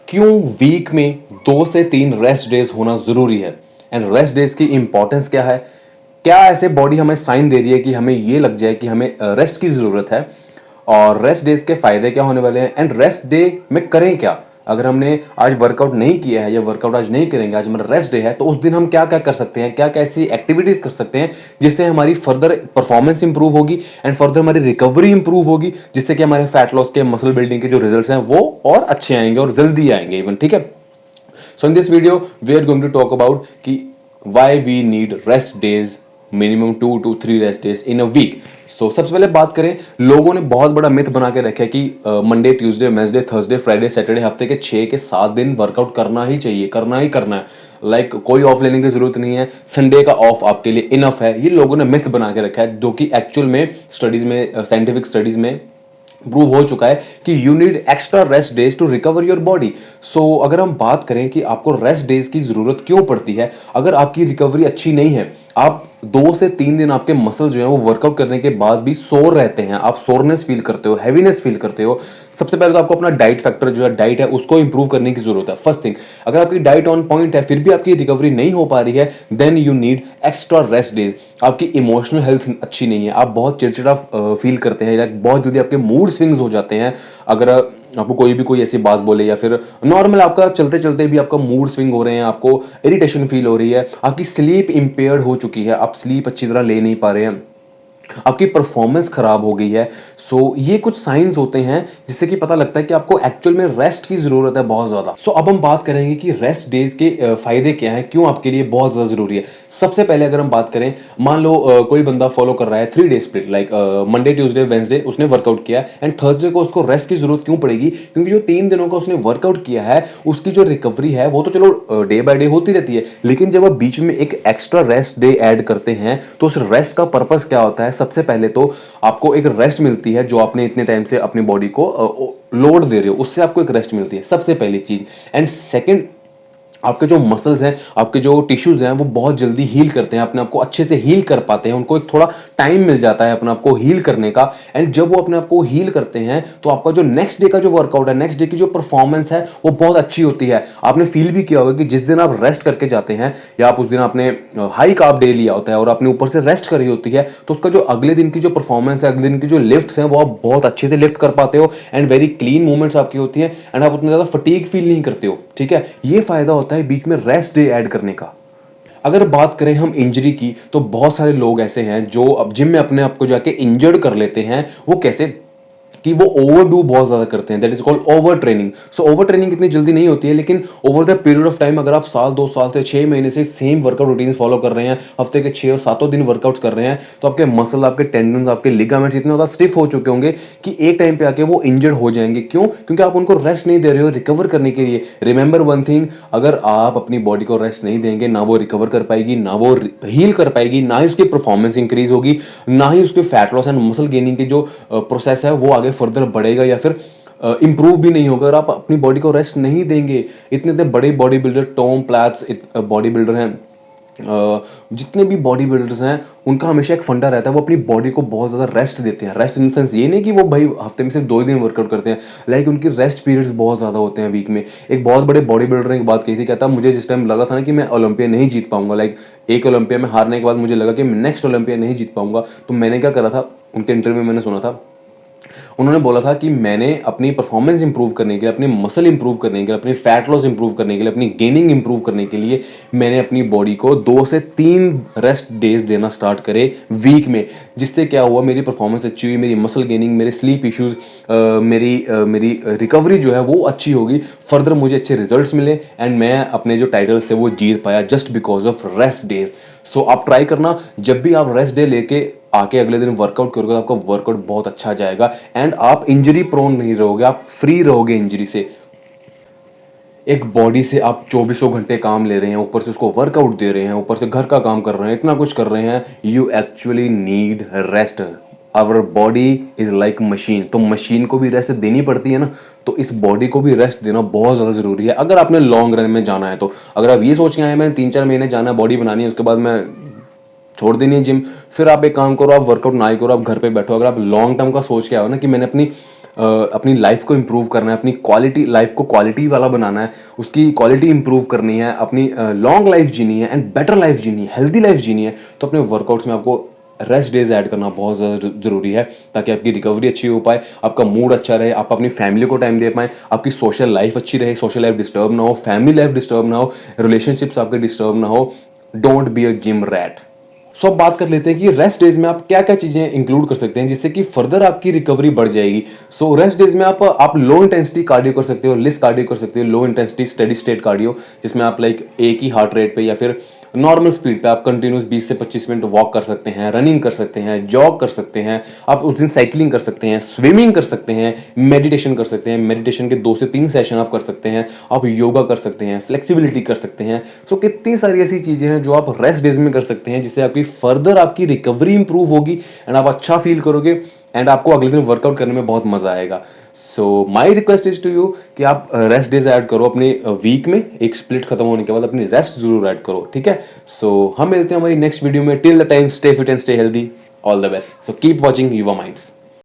क्यों वीक में 2 से 3 रेस्ट डेज होना जरूरी है एंड रेस्ट डेज की इंपॉर्टेंस क्या है। क्या ऐसे बॉडी हमें साइन दे रही है कि हमें ये लग जाए कि हमें रेस्ट की जरूरत है, और रेस्ट डेज के फायदे क्या होने वाले हैं एंड रेस्ट डे में करें क्या। अगर हमने आज वर्कआउट नहीं किया है या वर्कआउट आज नहीं करेंगे, आज हमारा रेस्ट डे है, तो उस दिन हम क्या क्या कर सकते हैं, क्या क्या ऐसी एक्टिविटीज कर सकते हैं जिससे हमारी फर्दर परफॉर्मेंस इंप्रूव होगी एंड फर्दर हमारी रिकवरी इंप्रूव होगी, जिससे कि हमारे फैट लॉस के, मसल बिल्डिंग के जो रिजल्ट्स हैं वो और अच्छे आएंगे और जल्दी आएंगे इवन। ठीक है, so in this video we are going to talk about कि why we need rest days, minimum 2 to 3 rest days in a week. So सबसे पहले बात करें, लोगों ने बहुत बड़ा मिथ बना के रखा है कि Monday, Tuesday, Wednesday, Thursday, Friday, Saturday, हफ्ते के 6 के 7 दिन वर्कआउट करना ही चाहिए, करना ही करना है। कोई ऑफ लेने की जरूरत नहीं है, संडे का ऑफ आपके लिए इनफ है। ये लोगों ने मिथ बना के रखा है, जो कि एक्चुअल में स्टडीज में, साइंटिफिक स्टडीज में प्रूव हो चुका है कि you need extra rest days to recover your body. So अगर हम बात करें कि आपको रेस्ट डेज की जरूरत क्यों पड़ती है, अगर आपकी रिकवरी अच्छी नहीं है, आप 2 से 3 दिन आपके मसल जो है वो वर्कआउट करने के बाद भी सोर रहते हैं, आप सोरनेस फील करते हो, हैवीनेस फील करते हो, सबसे पहले तो आपको अपना डाइट फैक्टर जो है, डाइट है, उसको इंप्रूव करने की जरूरत है। फर्स्ट थिंग, अगर आपकी डाइट ऑन पॉइंट है फिर भी आपकी रिकवरी नहीं हो पा रही है, then you need extra rest days. आपकी इमोशनल हेल्थ अच्छी नहीं है, आप बहुत चिड़चिड़ा फील करते हैं या बहुत जल्दी आपके मूड स्विंग्स हो जाते हैं। अगर आपको कोई ऐसी बात बोले या फिर नॉर्मल आपका चलते चलते भी आपका मूड स्विंग हो रहे हैं, आपको इरिटेशन फील हो रही है, आपकी स्लीप इंपेयर्ड हो चुकी है, आप स्लीप अच्छी तरह ले नहीं पा रहे हैं, आपकी परफॉर्मेंस खराब हो गई है। सो ये कुछ साइंस होते हैं जिससे कि पता लगता है कि आपको एक्चुअल में रेस्ट की जरूरत है बहुत ज्यादा। सो अब हम बात करेंगे कि रेस्ट डेज के फायदे क्या हैं, क्यों आपके लिए बहुत ज्यादा जरूरी है। सबसे पहले अगर हम बात करें, मान लो कोई बंदा फॉलो कर रहा है 3 day split, like Monday, Tuesday, Wednesday उसने वर्कआउट किया एंड थर्सडे को उसको रेस्ट की जरूरत क्यों पड़ेगी, क्योंकि जो 3 दिनों का उसने वर्कआउट किया है उसकी जो रिकवरी है वो तो चलो डे बाय डे होती रहती है, लेकिन जब आप बीच में एक एक्स्ट्रा रेस्ट डे ऐड करते हैं तो उस रेस्ट का पर्पस क्या होता है। सबसे पहले तो आपको एक रेस्ट मिलती है, जो आपने इतने टाइम से अपनी बॉडी को लोड दे रहे हो उससे आपको एक रेस्ट मिलती है, सबसे पहली चीज। एंड सेकंड, आपके जो मसल्स हैं, आपके जो टिश्यूज हैं वो बहुत जल्दी हील करते हैं, अपने आप को अच्छे से हील कर पाते हैं, उनको एक थोड़ा टाइम मिल जाता है अपने आप को हील करने का। एंड जब वो अपने आप को हील करते हैं तो आपका जो नेक्स्ट डे का जो वर्कआउट है, नेक्स्ट डे की जो परफॉर्मेंस है वो बहुत अच्छी होती है। आपने फील भी किया होगा कि जिस दिन आप रेस्ट करके जाते हैं या आप उस दिन आपने हाई कार्ब डे लिया होता है और आपने ऊपर से रेस्ट करी होती है, तो उसका जो अगले दिन की जो परफॉर्मेंस है, अगले दिन की जो लिफ्ट्स हैं वो आप बहुत अच्छे से लिफ्ट कर पाते हो एंड वेरी क्लीन मूवमेंट्स आपकी होती है एंड आप उतना ज्यादा फटीग फील नहीं करते हो। ठीक है, ये फायदा होता है बीच में रेस्ट डे ऐड करने का। अगर बात करें हम इंजरी की, तो बहुत सारे लोग ऐसे हैं जो अब जिम में अपने आप को जाके इंजर्ड कर लेते हैं। वो कैसे, कि वो ओवरडू बहुत ज्यादा करते हैं, that is called over training. So over training इतनी जल्दी नहीं होती है, लेकिन over the period of time अगर आप साल, 2 साल से 6 महीने से सेम वर्कआउट रूटीन फॉलो कर रहे हैं, हफ्ते के 6 और 7 दिन वर्कआउट कर रहे हैं, तो आपके मसल, आपके टेंडन्स, आपके लिगामेंट्स इतने ज्यादा स्टिफ हो चुके होंगे कि एक टाइम पे आके वो इंजर्ड हो जाएंगे। क्यों? क्योंकि आप उनको रेस्ट नहीं दे रहे हो रिकवर करने के लिए। रिमेंबर वन थिंग, अगर आप अपनी बॉडी को रेस्ट नहीं देंगे, ना वो रिकवर कर पाएगी, ना वो हील कर पाएगी, ना ही उसकी परफॉर्मेंस इंक्रीज होगी, ना ही उसके fat loss and muscle gaining की जो प्रोसेस है वो आगे फर्दर बढ़ेगा या फिर इंप्रूव भी नहीं होगा। अगर आप अपनी बॉडी को रेस्ट नहीं देंगे, इतने इतने बड़े body builder, Tom plants body builder हैं, जितने भी बॉडी बिल्डर्स हैं, उनका हमेशा एक फंडा रहता है, वो अपनी बॉडी को बहुत ज़्यादा रेस्ट देते हैं। रेस्ट इन सेंस ये नहीं कि वो भाई हफ्ते में सिर्फ 2 दिन वर्कआउट करते हैं, लाइक उनकी रेस्ट पीरियड्स बहुत ज़्यादा होते हैं वीक में। एक बहुत बड़े बॉडी बिल्डर ने एक बात कही थी, कहता मुझे जिस टाइम लगा था ना कि मैं ओलंपिया नहीं जीत पाऊंगा, लाइक एक ओलंपिया में हारने के बाद मुझे लगा कि मैं नेक्स्ट ओलंपिया नहीं जीत पाऊंगा, तो मैंने क्या करा था, उनके इंटरव्यू में मैंने सुना था, उन्होंने बोला था कि मैंने अपनी परफॉर्मेंस इंप्रूव करने के लिए, अपनी मसल इंप्रूव करने के लिए, अपनी फैट लॉस इंप्रूव करने के लिए, अपनी गेनिंग इंप्रूव करने के लिए मैंने अपनी बॉडी को 2 से 3 रेस्ट डेज देना स्टार्ट करे वीक में। जिससे क्या हुआ, मेरी परफॉर्मेंस अच्छी हुई, मेरी मसल गेनिंग, मेरे स्लीप इश्यूज, मेरी रिकवरी जो है वो अच्छी होगी, फर्दर मुझे अच्छे रिजल्ट्स मिले एंड मैं अपने जो टाइटल्स थे वो जीत पाया just because of rest days. So आप ट्राई करना, जब भी आप रेस्ट डे लेके आके अगले दिन वर्कआउट करोगे तो आपका वर्कआउट बहुत अच्छा जाएगा एंड आप इंजरी प्रोन नहीं रहोगे, आप फ्री रहोगे इंजरी से। एक बॉडी से आप 24 घंटे काम ले रहे हैं, ऊपर से उसको वर्कआउट दे रहे हैं, ऊपर से घर का काम कर रहे हैं, इतना कुछ कर रहे हैं, you actually need rest. Our body is like machine, तो मशीन को भी रेस्ट देनी पड़ती है ना, तो इस बॉडी को भी रेस्ट देना बहुत ज़्यादा ज़रूरी है अगर आपने लॉन्ग रन में जाना है तो। अगर आप ये सोच के आए मैंने 3-4 महीने जाना है, बॉडी बनानी है, उसके बाद मैं छोड़ देनी है जिम, फिर आप एक काम करो, आप वर्कआउट ना ही करो, आप घर पे बैठो। अगर आप लॉन्ग टर्म का सोच के आओ ना कि मैंने अपनी अपनी लाइफ को इंप्रूव करना है, अपनी क्वालिटी लाइफ को क्वालिटी वाला बनाना है, उसकी क्वालिटी इंप्रूव करनी है, अपनी लॉन्ग लाइफ जीनी है एंड बेटर लाइफ जीनी है, हेल्दी लाइफ जीनी है, तो अपने वर्कआउट्स में आपको रेस्ट डेज ऐड करना बहुत ज़्यादा ज़रूरी है, ताकि आपकी रिकवरी अच्छी हो पाए, आपका मूड अच्छा रहे, आप अपनी फैमिली को टाइम दे पाएँ, आपकी सोशल लाइफ अच्छी रहे, सोशल लाइफ डिस्टर्ब ना हो, फैमिली लाइफ डिस्टर्ब ना हो, रिलेशनशिप्स आपके डिस्टर्ब ना हो। Don't be a gym rat. So अब बात कर लेते हैं कि रेस्ट डेज में आप क्या क्या चीजें इंक्लूड कर सकते हैं जिससे कि फर्दर आपकी रिकवरी बढ़ जाएगी। सो रेस्ट डेज में आप लो इंटेंसिटी कार्डियो कर सकते हो, लिस्ट कार्डियो कर सकते हो, low intensity steady state cardio, जिसमें आप लाइक एक ही हार्ट रेट पे या फिर नॉर्मल स्पीड पे आप कंटिन्यूस 20 से 25 मिनट वॉक कर सकते हैं, रनिंग कर सकते हैं, जॉग कर सकते हैं, आप उस दिन साइकिलिंग कर सकते हैं, स्विमिंग कर सकते हैं, मेडिटेशन कर सकते हैं, मेडिटेशन के 2 से 3 सेशन आप कर सकते हैं, आप योगा कर सकते हैं, फ्लेक्सिबिलिटी कर सकते हैं। सो कितनी सारी ऐसी चीजें हैं जो आप रेस्ट डेज में कर सकते हैं, जिससे आपकी फर्दर आपकी रिकवरी इंप्रूव होगी एंड आप अच्छा फील करोगे एंड आपको अगले दिन वर्कआउट करने में बहुत मजा आएगा। So my request is to you कि आप रेस्ट डेज ऐड करो अपने वीक में, एक स्प्लिट खत्म होने के बाद अपनी रेस्ट जरूर ऐड करो, ठीक है। सो हम मिलते हैं हमारी नेक्स्ट वीडियो में। Till the time stay fit and stay healthy. All the best. So keep watching युवा माइंड्स।